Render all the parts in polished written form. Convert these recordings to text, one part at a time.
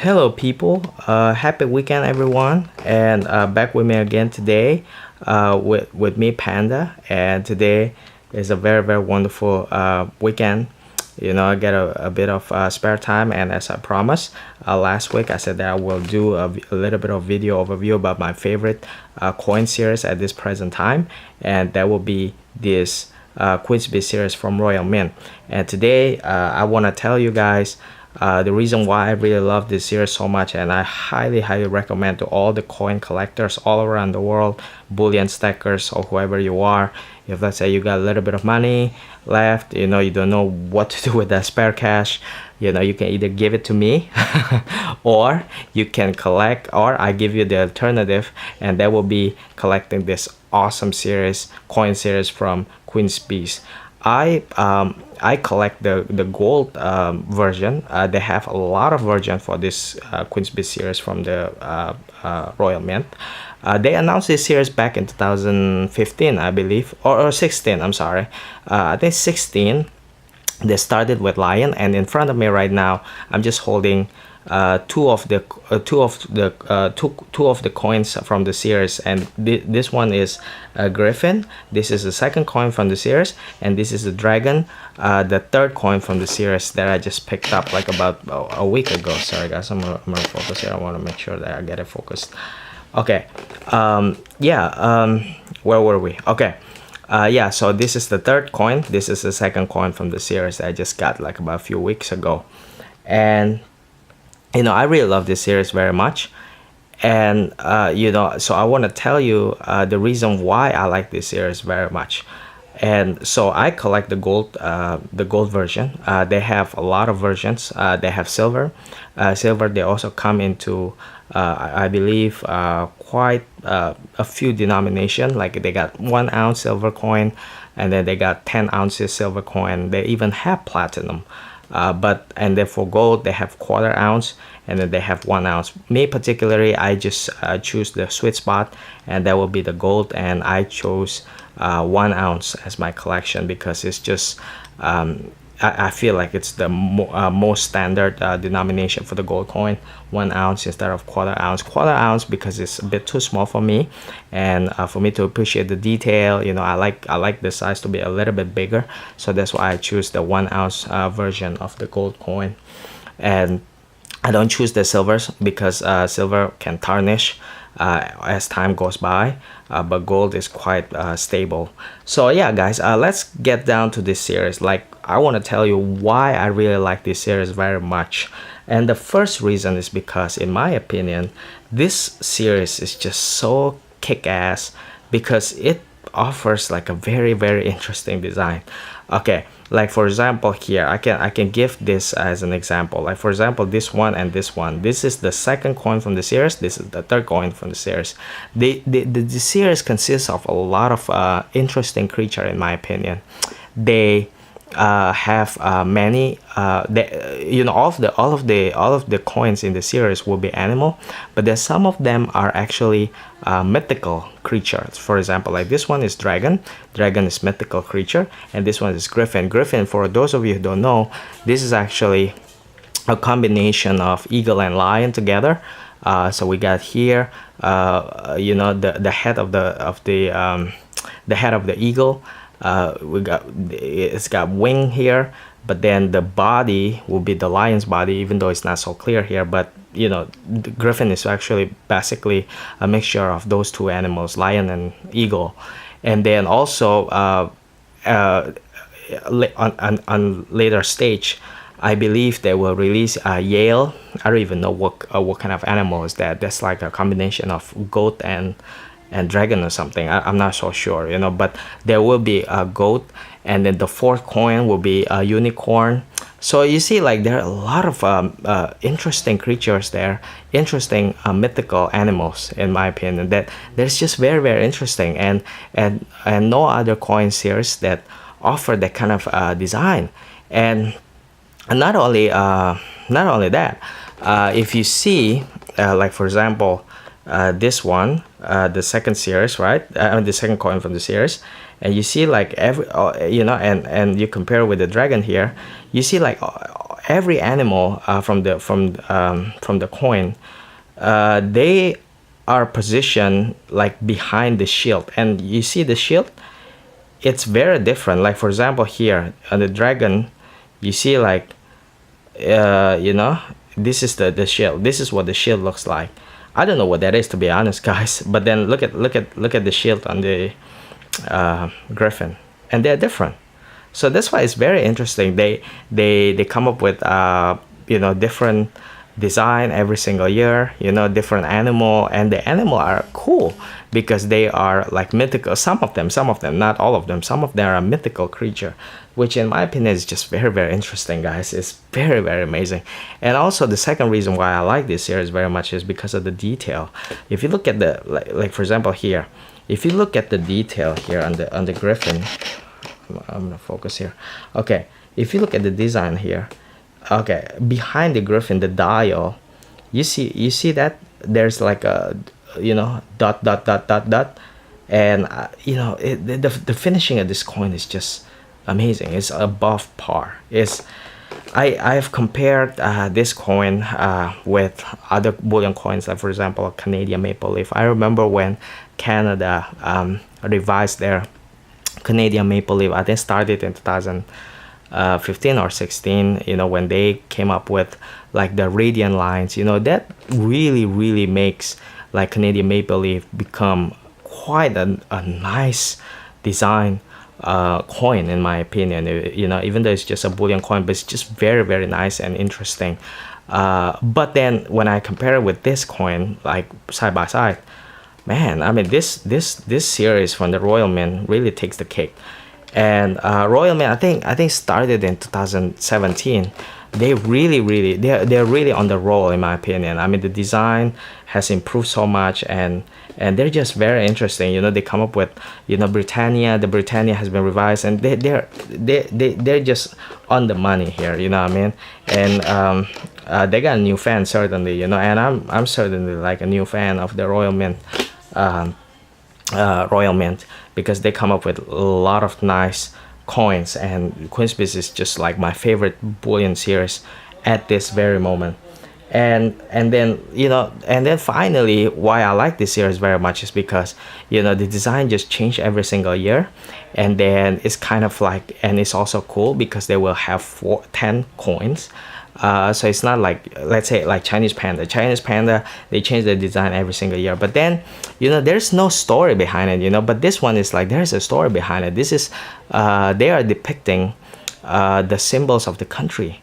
Hello, people. Happy weekend, everyone, and back with me again today, with me, Panda. And today is a very wonderful weekend. I get a bit of spare time, and as I promised last week, I said that I will do a little bit of video overview about my favorite coin series at this present time, and that will be this Quiz series from Royal Mint. And today, I want to tell you guys. The reason why I really love this series so much, and I highly recommend to all the coin collectors all around the world, bullion stackers, or whoever you are. If let's say you got a little bit of money left, you don't know what to do with that spare cash, you can either give it to me or you can collect, or I give you the alternative, and that will be collecting this awesome coin series from Queen's. I collect the gold version. They have a lot of version for this Queen's series from the Royal Mint. They announced this series back in 2015, I believe, or 16. I'm sorry. I think 16. They started with lion, and in front of me right now, I'm just holding two of the coins from the series, and this one is a griffin. This is the second coin from the series, and this is a dragon, the third coin from the series that I just picked up like about a week ago. Sorry guys, I'm gonna focus here. I want to make sure that I get it focused. Okay. Where were we? Okay. So this is the third coin. This is the second coin from the series that I just got like about a few weeks ago, and I really love this series very much. And so I want to tell you the reason why I like this series very much. And so I collect the gold version. They have a lot of versions. They have silver. They also come into I believe quite a few denominations. Like they got 1 ounce silver coin, and then they got 10 ounces silver coin. They even have platinum. And then for gold they have 1/4 ounce, and then they have 1 ounce. Me particularly, I just choose the sweet spot, and that will be the gold, and I chose 1 ounce as my collection because it's just I feel like it's the most standard denomination for the gold coin. 1 ounce instead of 1/4 ounce. 1/4 ounce because it's a bit too small for me, and for me to appreciate the detail, I like the size to be a little bit bigger. So that's why I choose the 1 ounce version of the gold coin. And I don't choose the silvers because silver can tarnish as time goes by, but gold is quite stable. So yeah guys, let's get down to this series. Like, I want to tell you why I really like this series very much. And the first reason is because, in my opinion, this series is just so kick-ass because it offers like a very interesting design. Okay, like for example here, I can give this as an example. Like for example, this one and this one. This is the second coin from the series. This is the third coin from the series. The series consists of a lot of interesting creature, in my opinion. They have many all of the coins in the series will be animal, but then some of them are actually mythical creatures. For example, like this one is dragon is mythical creature, and this one is griffin. For those of you who don't know, this is actually a combination of eagle and lion together. So we got here the head of the head of the eagle. It's got wing here, but then the body will be the lion's body, even though it's not so clear here. But the griffin is actually basically a mixture of those two animals, lion and eagle. And then also on later stage, I believe they will release a Yale. I don't even know what kind of animal is that. That's like a combination of goat and dragon or something. I'm not so sure, but there will be a goat, and then the fourth coin will be a unicorn. So you see, like, there are a lot of interesting creatures there, interesting mythical animals, in my opinion, that there's just very interesting, and no other coin series that offer that kind of design. And not only that, if you see like for example, this one, the second series, right? The second coin from the series, and you see like every and you compare with the dragon here, you see like every animal from the coin, they are positioned like behind the shield, and you see the shield, it's very different. Like for example here on the dragon, you see like you know, this is the shield. This is what the shield looks like. I don't know what that is, to be honest, guys. But then look at the shield on the griffin, and they're different. So that's why it's very interesting. They come up with you know, different design every single year, you know, different animal, and the animal are cool because they are like mythical. Some of them, not all of them, some of them are a mythical creature, which in my opinion is just very interesting, guys. It's very amazing. And also the second reason why I like this series very much is because of the detail. If you look at the like for example here, if you look at the detail here on the griffin, I'm gonna focus here. Okay, if you look at the design here, okay, behind the griffin, the dial, you see that there's like a, you know, dot, and you know, the finishing of this coin is just amazing. It's above par. I've compared this coin with other bullion coins, like for example Canadian maple leaf. I remember when Canada revised their Canadian maple leaf, I think started in 2015 or 16, you know, when they came up with like the radiant lines, you know, that really makes like Canadian maple leaf become quite a nice design coin, in my opinion. You know, even though it's just a bullion coin, but it's just very nice and interesting. But then when I compare it with this coin, like side by side, man, I mean, this series from the Royal Mint really takes the cake. And Royal Mint, I think started in 2017. They're really on the roll, in my opinion. I mean, the design has improved so much, and they're just very interesting. You know, they come up with, you know, Britannia. The Britannia has been revised, and they're just on the money here. You know what I mean? And they got a new fan, certainly. You know, and I'm certainly like a new fan of the Royal Mint. Royal Mint, because they come up with a lot of nice coins, and Queen's is just like my favorite bullion series at this very moment. And then, you know, and then finally why I like this series very much is because, you know, the design just changed every single year, and then it's kind of like, and it's also cool because they will have 10 coins. So it's not like, let's say like Chinese Panda, they change the design every single year, but then, you know, there's no story behind it, you know. But this one is like, there's a story behind it. This is they are depicting the symbols of the country.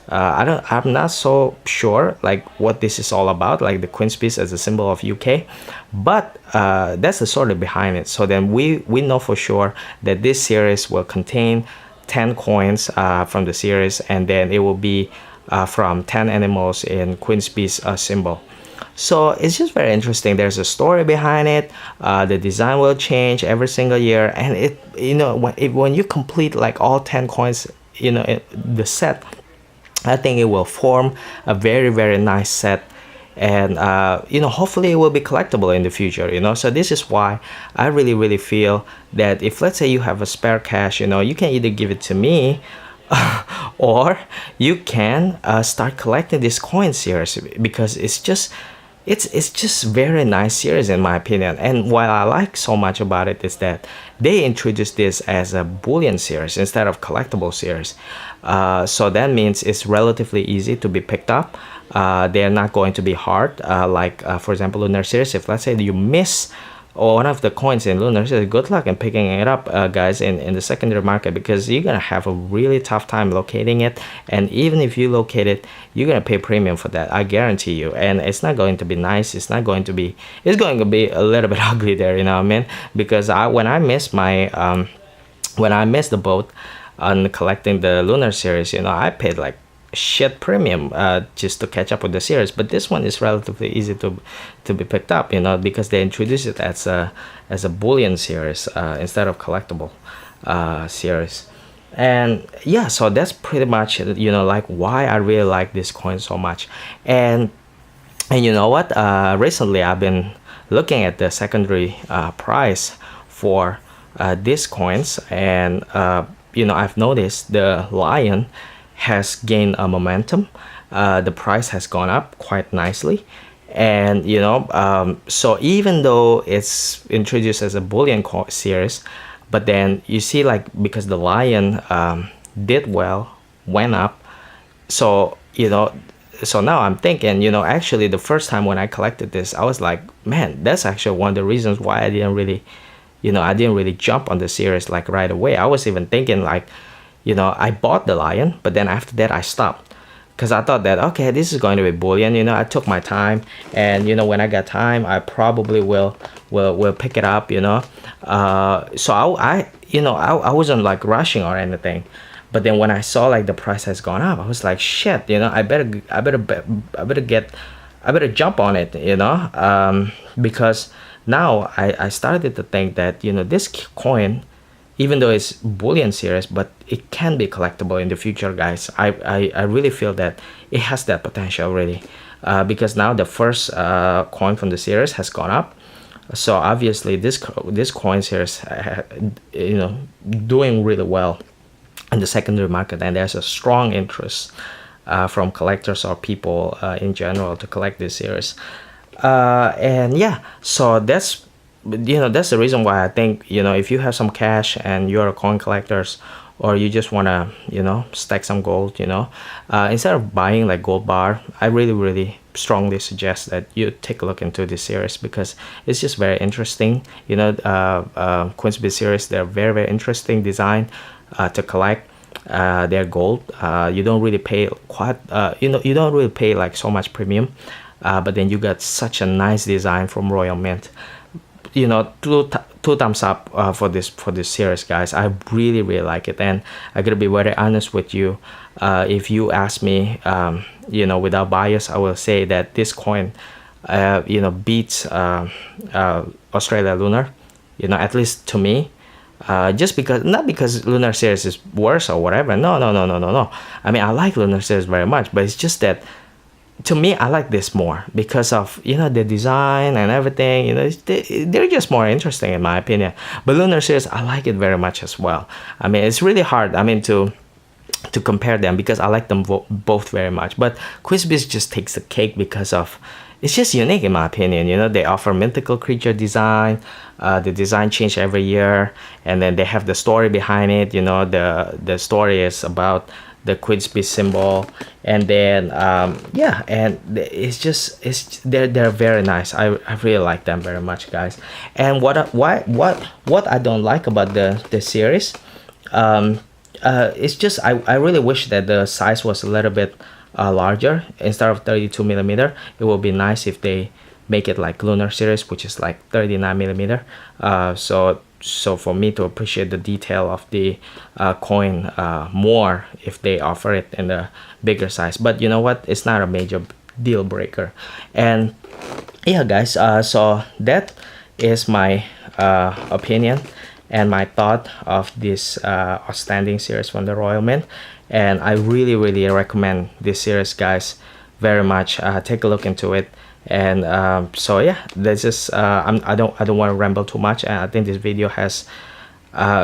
I'm not so sure like what this is all about, like the Queen's piece as a symbol of UK, but that's the story behind it. So then we know for sure that this series will contain 10 coins from the series, and then it will be from 10 animals in Queen's Peace symbol. So it's just very interesting. There's a story behind it. The design will change every single year, and it, you know, when you complete like all 10 coins, you know, the set, I think it will form a very nice set. And you know, hopefully it will be collectible in the future, you know. So this is why I really feel that if, let's say, you have a spare cash, you know, you can either give it to me or you can start collecting this coin series, because it's just very nice series in my opinion. And what I like so much about it is that they introduced this as a bullion series instead of collectible series. So that means it's relatively easy to be picked up. They're not going to be hard, like for example Lunar series. If let's say you miss one of the coins in Lunar series, good luck in picking it up, guys, in the secondary market, because you're gonna have a really tough time locating it. And even if you locate it, you're gonna pay premium for that, I guarantee you. And it's not going to be nice. It's going to be a little bit ugly there, you know what I mean? Because when I missed the boat on collecting the Lunar series, you know, I paid like shit premium just to catch up with the series. But this one is relatively easy to be picked up, you know, because they introduced it as a bullion series instead of collectible series. And yeah, so that's pretty much, you know, like why I really like this coin so much. And you know what, recently I've been looking at the secondary price for these coins, and you know, I've noticed the lion has gained a momentum. The price has gone up quite nicely, and you know, so even though it's introduced as a bullion series, but then you see, like, because the lion did well, went up, so you know, so now I'm thinking, you know, actually the first time when I collected this, I was like, man, that's actually one of the reasons why I didn't really, you know, I didn't really jump on the series like right away. I was even thinking, like, you know, I bought the lion, but then after that I stopped, because I thought that, okay, this is going to be bullion. You know, I took my time, and you know, when I got time, I probably will pick it up, you know. So I you know, I wasn't like rushing or anything, but then when I saw like the price has gone up, I was like, shit, you know, I better jump on it, you know, because now I started to think that, you know, this coin, even though it's bullion series, but it can be collectible in the future, guys. I really feel that it has that potential, really, because now the first coin from the series has gone up, so obviously this coin series, you know, doing really well in the secondary market, and there's a strong interest from collectors or people in general to collect this series, and yeah, so that's, you know, that's the reason why I think, you know, if you have some cash and you're a coin collectors, or you just want to, you know, stack some gold, you know, instead of buying like gold bar, I really strongly suggest that you take a look into this series, because it's just very interesting. You know, Queensbit series, they're very interesting design to collect. They're gold. You don't really pay quite, you know, you don't really pay like so much premium, but then you got such a nice design from Royal Mint. You know, two thumbs up for this series, guys. I really like it, and I gotta be very honest with you. If you ask me, you know, without bias, I will say that this coin, you know, beats Australia Lunar. You know, at least to me. Just because, not because Lunar series is worse or whatever. No. I mean, I like Lunar series very much, but it's just that, to me, I like this more because of, you know, the design and everything. You know, they're just more interesting in my opinion. But Lunar series, I like it very much as well. I mean, it's really hard, I mean, to compare them, because I like them both very much. But Quizbiz just takes the cake because of, it's just unique in my opinion. You know, they offer mythical creature design. The design change every year, and then they have the story behind it. You know, the story is about the Queensbit symbol, and then yeah, and they're very nice. I really like them very much, guys. And what I don't like about the series, it's just I really wish that the size was a little bit larger. Instead of 32 millimeter, it would be nice if they make it like Lunar series, which is like 39 millimeter. So for me to appreciate the detail of the coin more, if they offer it in the bigger size. But you know what, it's not a major deal breaker. And yeah, guys, so that is my opinion and my thought of this outstanding series from the Royal Mint. And I really recommend this series, guys, very much. Take a look into it. And so yeah, this is I don't want to ramble too much, and I think this video has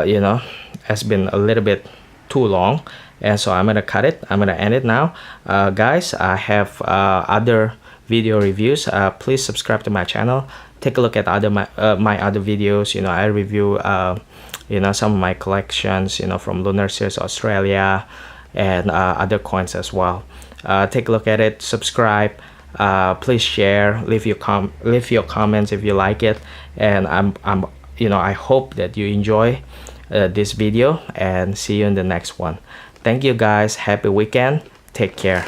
you know, has been a little bit too long, and so I'm gonna cut it. I'm gonna end it now. Guys, I have other video reviews. Please subscribe to my channel. Take a look at my other videos. You know, I review you know, some of my collections, you know, from Lunar Series Australia, and other coins as well. Take a look at it, subscribe. Please share, leave your comments if you like it, and I'm you know, I hope that you enjoy this video, and see you in the next one. Thank you, guys. Happy weekend. Take care.